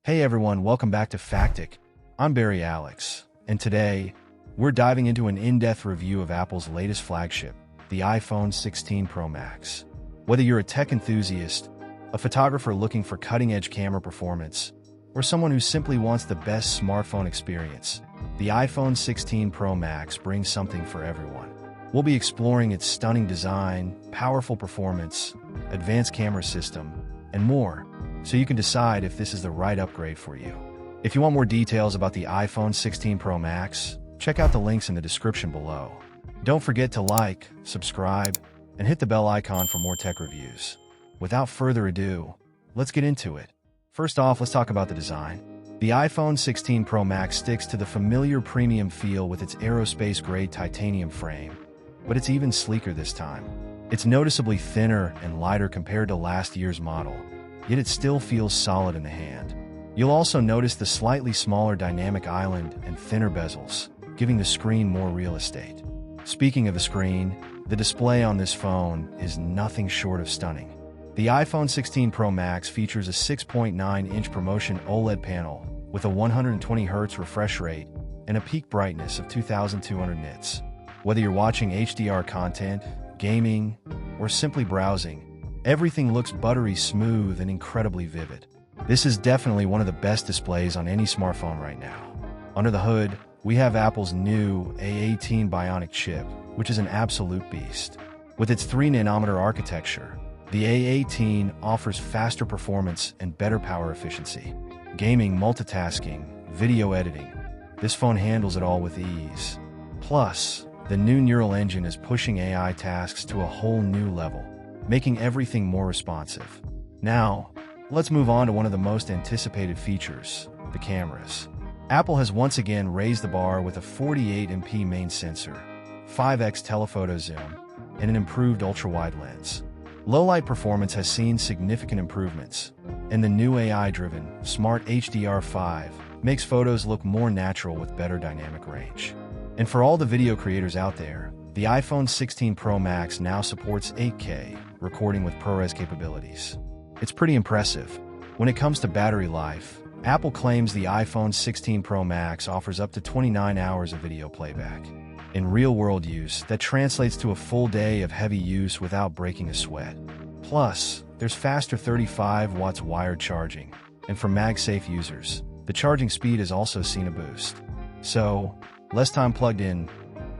Hey everyone, welcome back to Factic. I'm Barry Alex, and today we're diving into an in-depth review of Apple's latest flagship, the iPhone 16 Pro Max. Whether you're a tech enthusiast, a photographer looking for cutting-edge camera performance, or someone who simply wants the best smartphone experience, the iPhone 16 Pro Max brings something for everyone. We'll be exploring its stunning design, powerful performance, advanced camera system, and more, so you can decide if this is the right upgrade for you. If you want more details about the iPhone 16 Pro Max, check out the links in the description below. Don't forget to like, subscribe, and hit the bell icon for more tech reviews. Without further ado, let's get into it. First off, let's talk about the design. The iPhone 16 Pro Max sticks to the familiar premium feel with its aerospace-grade titanium frame, but it's even sleeker this time. It's noticeably thinner and lighter compared to last year's model, yet it still feels solid in the hand. You'll also notice the slightly smaller dynamic island and thinner bezels, giving the screen more real estate. Speaking of the screen, the display on this phone is nothing short of stunning. The iPhone 16 Pro Max features a 6.9-inch ProMotion OLED panel with a 120Hz refresh rate and a peak brightness of 2200 nits. Whether you're watching HDR content, gaming, or simply browsing, everything looks buttery smooth and incredibly vivid. This is definitely one of the best displays on any smartphone right now. Under the hood, we have Apple's new A18 Bionic chip, which is an absolute beast. With its 3nm architecture, the A18 offers faster performance and better power efficiency. Gaming, multitasking, video editing, this phone handles it all with ease. Plus, the new neural engine is pushing AI tasks to a whole new level, making everything more responsive. Now, let's move on to one of the most anticipated features, the cameras. Apple has once again raised the bar with a 48MP main sensor, 5x telephoto zoom, and an improved ultra-wide lens. Low-light performance has seen significant improvements, and the new AI-driven Smart HDR5 makes photos look more natural with better dynamic range. And for all the video creators out there, the iPhone 16 Pro Max now supports 8K recording with ProRes capabilities. It's pretty impressive. When it comes to battery life, Apple claims the iPhone 16 Pro Max offers up to 29 hours of video playback. In real-world use, that translates to a full day of heavy use without breaking a sweat. Plus, there's faster 35 watts wired charging, and for MagSafe users, the charging speed has also seen a boost. So, less time plugged in,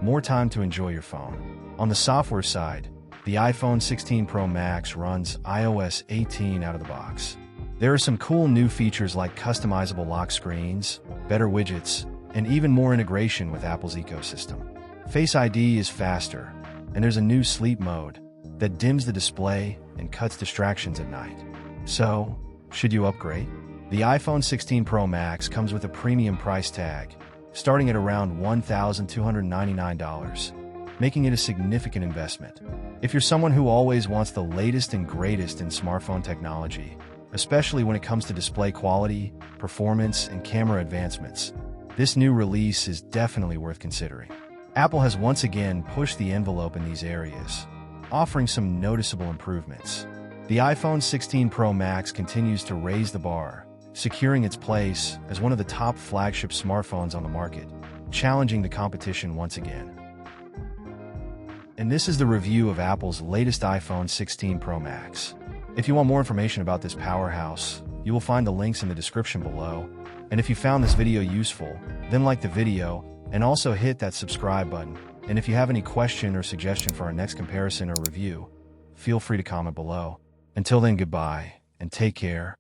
more time to enjoy your phone. On the software side, the iPhone 16 Pro Max runs iOS 18 out of the box. There are some cool new features like customizable lock screens, better widgets, and even more integration with Apple's ecosystem. Face ID is faster, and there's a new sleep mode that dims the display and cuts distractions at night. So, should you upgrade? The iPhone 16 Pro Max comes with a premium price tag, starting at around $1,299, making it a significant investment. If you're someone who always wants the latest and greatest in smartphone technology, especially when it comes to display quality, performance, and camera advancements, this new release is definitely worth considering. Apple has once again pushed the envelope in these areas, offering some noticeable improvements. The iPhone 16 Pro Max continues to raise the bar, securing its place as one of the top flagship smartphones on the market, challenging the competition once again. And this is the review of Apple's latest iPhone 16 Pro Max. If you want more information about this powerhouse, you will find the links in the description below. And if you found this video useful, then like the video and also hit that subscribe button. And if you have any question or suggestion for our next comparison or review, feel free to comment below. Until then, goodbye and take care.